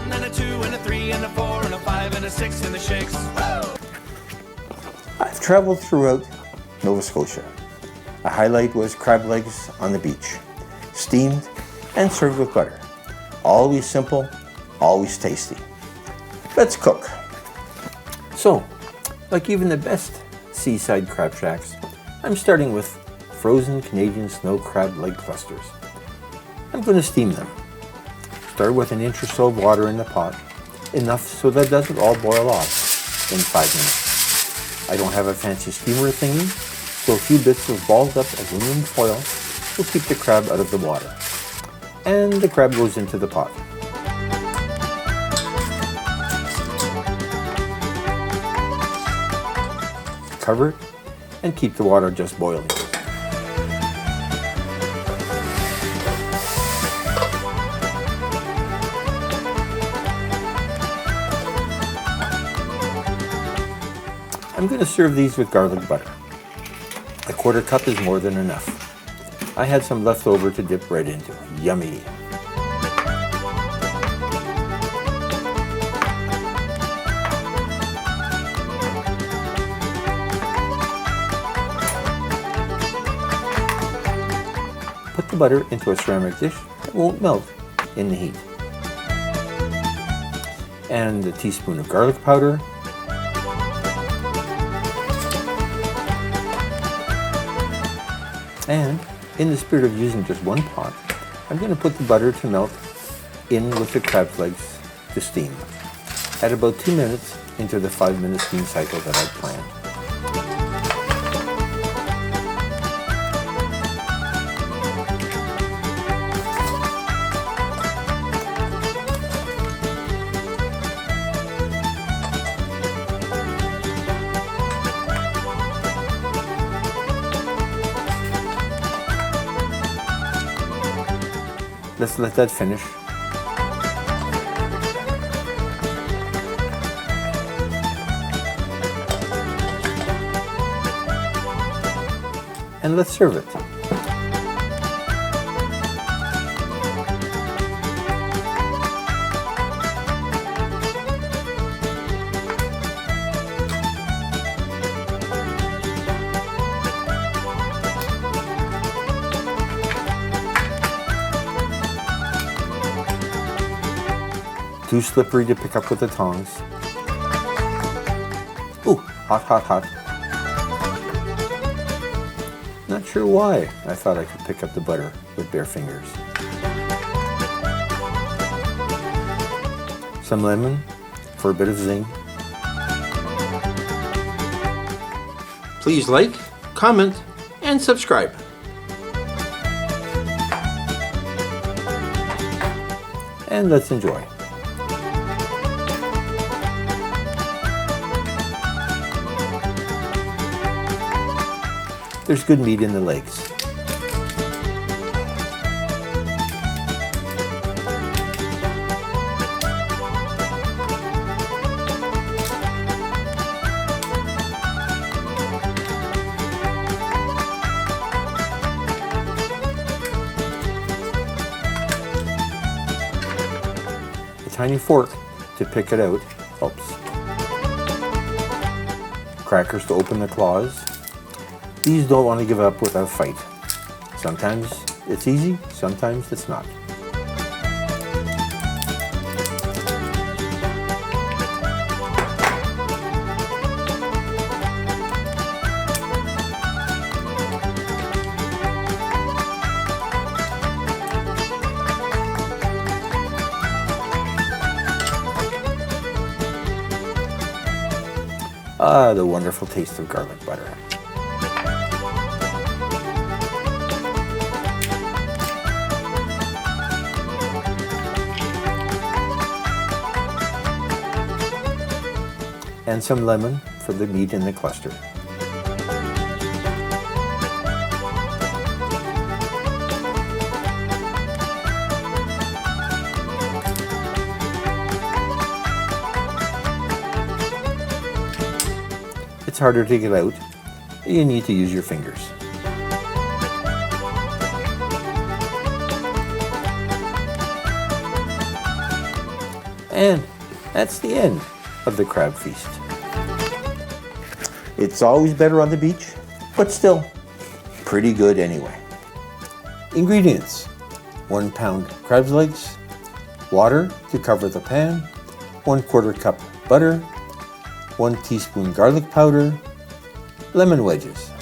1 and a 2 and a 3 and a 4 and a 5 and a 6 and the shakes. Woo! I've traveled throughout Nova Scotia. A highlight was crab legs on the beach, steamed and served with butter. Always simple, always tasty. Let's cook. So, like even the best seaside crab shacks, I'm starting with frozen Canadian snow crab leg clusters. I'm going to steam them. Start with an inch or so of water in the pot, enough so that it doesn't all boil off in 5 minutes. I don't have a fancy steamer thingy, so a few bits of balled up aluminum foil will keep the crab out of the water. And the crab goes into the pot. Cover it and keep the water just boiling. I'm going to serve these with garlic butter. A 1/4 cup is more than enough. I had some left over to dip right into. Yummy! Put the butter into a ceramic dish that won't melt in the heat. And a teaspoon of garlic powder. And in the spirit of using just one pot, I'm going to put the butter to melt in with the crab legs to steam at about 2 minutes into the 5-minute steam cycle that I'd planned. Let's let that finish. And let's serve it. Too slippery to pick up with the tongs. Ooh, hot, hot, hot. Not sure why I thought I could pick up the butter with bare fingers. Some lemon for a bit of zing. Please like, comment, and subscribe. And let's enjoy. There's good meat in the legs. A tiny fork to pick it out helps. Crackers to open the claws. These don't want to give up without a fight. Sometimes it's easy, sometimes it's not. Ah, the wonderful taste of garlic butter. And some lemon for the meat in the cluster. It's harder to get out. You need to use your fingers. And that's the end of the crab feast. It's always better on the beach, but still pretty good anyway. Ingredients: 1 pound crab legs, water to cover the pan, 1/4 cup butter, 1 teaspoon garlic powder, lemon wedges,